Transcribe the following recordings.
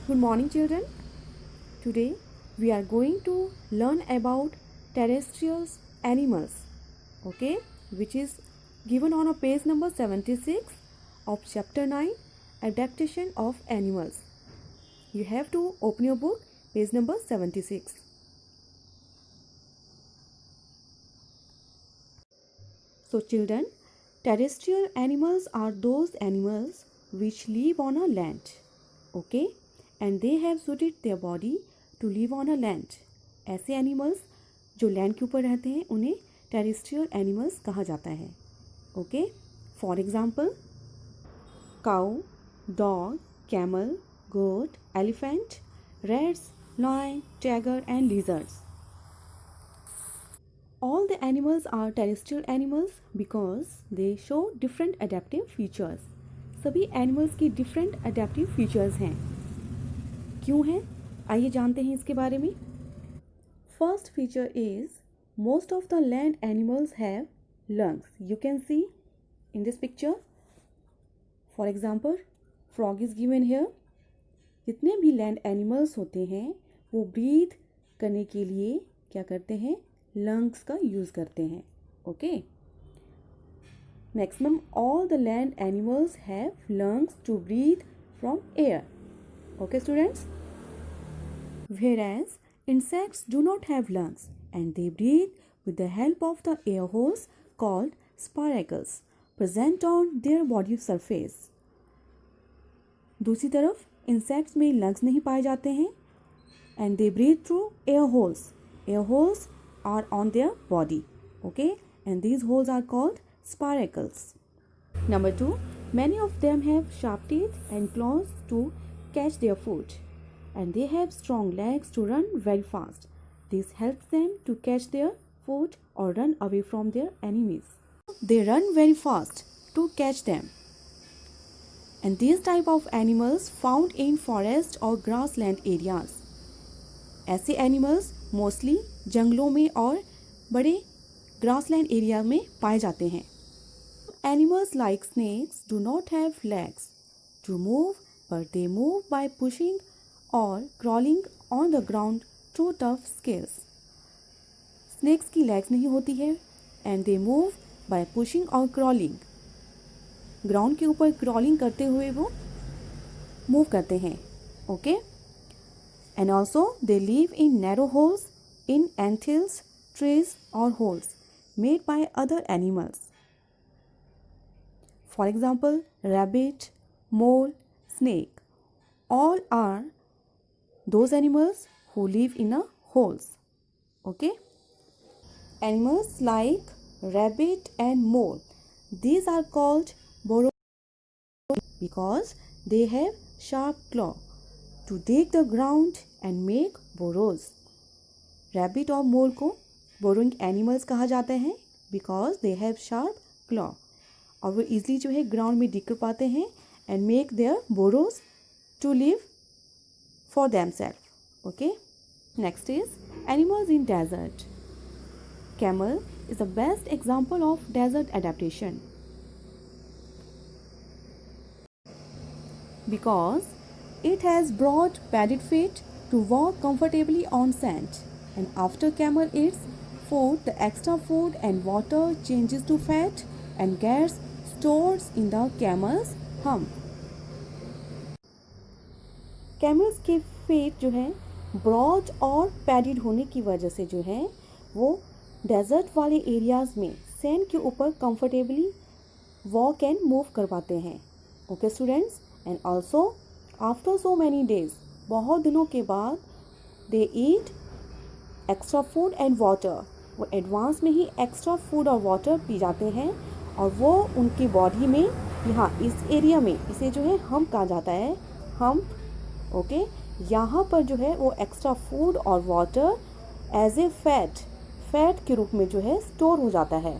Good morning, children. Today we are going to learn about terrestrial animals, okay, which is given on a page number 76 of chapter 9, Adaptation of Animals. You have to open your book, page number 76. So, children, terrestrial animals are those animals which live on a land, okay, and they have suited their body to live on a land. ऐसे animals जो land के ऊपर रहते हैं उन्हें terrestrial animals कहा जाता है, okay. For example, cow, dog, camel, goat, elephant, rats, lion, tiger and lizards. All the animals are terrestrial animals because they show different adaptive features. सभी एनिमल्स की डिफरेंट अडेप्टिव फीचर्स हैं. क्यों हैं? आइए जानते हैं इसके बारे में. First feature is most of the land animals have lungs. You can see in this picture. For example, frog is given here. जितने भी लैंड एनिमल्स होते हैं वो ब्रीथ करने के लिए क्या करते हैं? लंग्स का यूज़ करते हैं, okay. Maximum all the land animals have lungs to breathe from air. Okay, students? Whereas insects do not have lungs and they breathe with the help of the air holes called spiracles present on their body surface. दूसरी तरफ insects में lungs नहीं पाए जाते हैं and they breathe through air holes. Air holes are on their body, okay, and these holes are called spiracles. Number 2, many of them have sharp teeth and claws to catch their food, and they have strong legs to run very fast. This helps them to catch their food or run away from their enemies. They run very fast to catch them. And these type of animals found in forest or grassland areas. ऐसे animals mostly जंगलों में और बड़े grassland area में पाए जाते हैं. Animals like snakes do not have legs to move, but they move by pushing or crawling on the ground through tough scales. Snakes की legs नहीं होती है and they move by pushing or crawling. Ground के ऊपर crawling करते हुए वो move करते हैं, okay? And also they live in narrow holes in anthills, trees or holes made by other animals. For example, rabbit, mole, snake, all are those animals who live in a holes. Okay? Animals like rabbit and mole, these are called burrow because they have sharp claw to dig the ground and make burrows. Rabbit और mole को burrowing animals कहा जाता है because they have sharp claw. और वो easily जो है ground में डिग कर पाते हैं and make their burrows to live for them self, okay. Next is animals in desert. Camel is the best example of desert adaptation because it has broad padded feet to walk comfortably on sand and after camel its food the extra food and water changes to fat and gets stored in the camel's hump. Camels के fat जो है broad और padded होने की वजह से जो है वो डेजर्ट वाले एरियाज़ में सैंड के ऊपर कंफर्टेबली वॉक एंड मूव कर पाते हैं, okay students. And also after so many days, बहुत दिनों के बाद दे ईट एक्स्ट्रा फूड एंड वाटर. वो एडवांस में ही एक्स्ट्रा फूड और वाटर पी जाते हैं और वो उनकी बॉडी में यहाँ इस एरिया में इसे जो है हम्प कहा जाता है, हम्प, ओके. यहाँ पर जो है वो एक्स्ट्रा फूड और वाटर एज ए फैट के रूप में जो है स्टोर हो जाता है.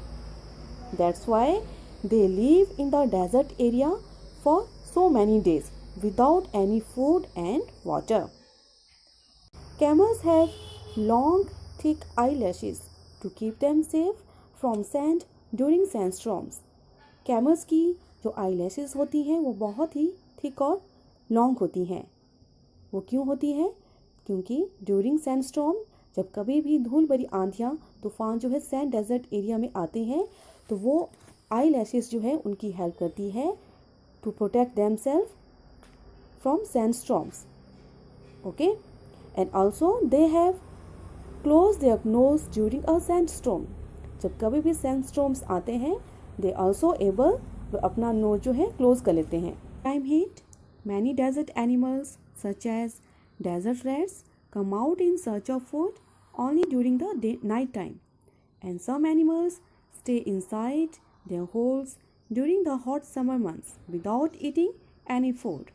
That's why they live in the desert area for so many days without any food and water. Camels have long thick eyelashes to keep them safe from sand during sandstorms. Camels की जो eye lashes होती हैं वो बहुत ही thick और long होती हैं वो क्यों होती है? क्योंकि ड्यूरिंग सैंडस्टॉर्म, जब कभी भी धूल भरी आंधियाँ तूफान जो है सैंड डेजर्ट एरिया में आते हैं, तो वो आई लैशेस जो है उनकी हेल्प करती है to protect themselves from sandstorms. Okay, and also they have close their nose during a sandstorm. जब कभी भी सैंडस्टॉर्म्स आते हैं, दे ऑल्सो एबल, वो अपना नोज जो है क्लोज कर लेते हैं. Time heat, many desert animals such as desert rats come out in search of food only during the night time, and some animals stay inside their holes during the hot summer months without eating any food.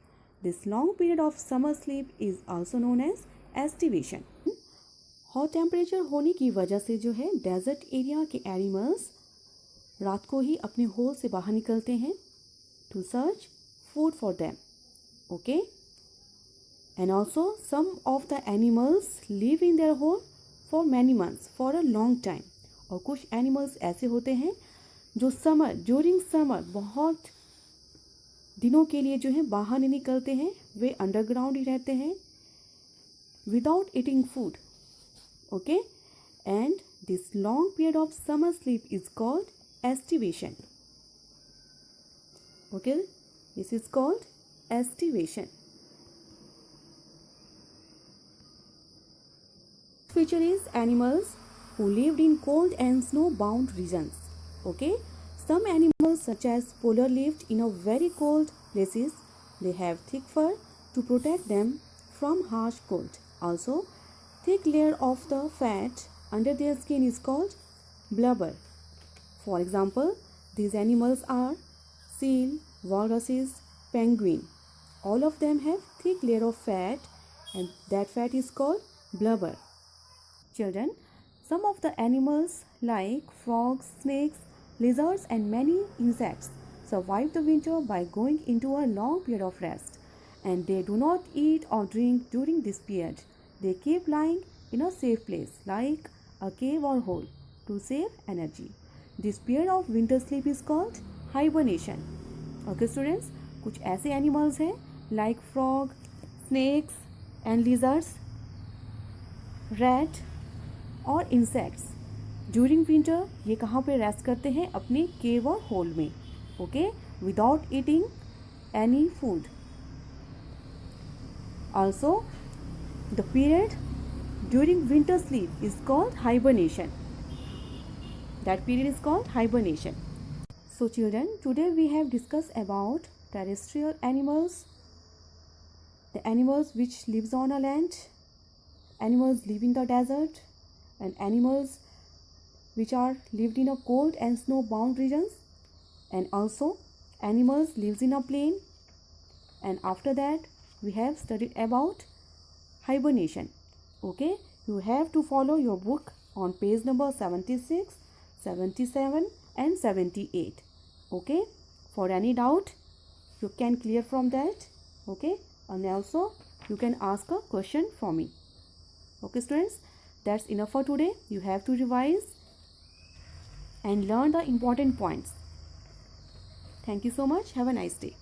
This long period of summer sleep is also known as estivation. Hot temperature होने की वजह से जो है desert area के animals रात को ही अपने होल से बाहर निकलते हैं to search food for them. Okay, and also some of the animals live in their hole for many months, for a long time. और कुछ एनिमल्स ऐसे होते हैं जो ड्यूरिंग समर बहुत दिनों के लिए जो है बाहर नहीं निकलते हैं, वे अंडरग्राउंड ही रहते हैं without eating food. Okay, and this long period of summer sleep is called aestivation. Okay, this is called aestivation. Feature is animals who lived in cold and snow-bound regions. Okay, some animals such as polar lived in a very cold places. They have thick fur to protect them from harsh cold. Also, thick layer of the fat under their skin is called blubber. For example, these animals are seal, walruses, penguin. All of them have thick layer of fat, and that fat is called blubber. Children, some of the animals like frogs, snakes, lizards and many insects survive the winter by going into a long period of rest, and they do not eat or drink during this period. They keep lying in a safe place like a cave or hole to save energy. This period of winter sleep is called hibernation. Okay students, कुछ ऐसे animals हैं like frog, snakes and lizards, rat और insects during winter ये कहाँ पे rest करते हैं? अपने केव और होल में. Okay, without eating any food. Also the period during winter sleep is called hibernation. That period is called hibernation. So children, today we have discuss about terrestrial animals, the animals which lives on a land, animals live in the desert, and animals which are lived in a cold and snow bound regions, and also animals lives in a plain. And after that we have studied about hibernation. Okay, you have to follow your book on page number 76, 77 and 78. Okay, for any doubt you can clear from that. Okay, and also you can ask a question for me. Okay students, that's enough for today. You have to revise and learn the important points. Thank you so much. Have a nice day.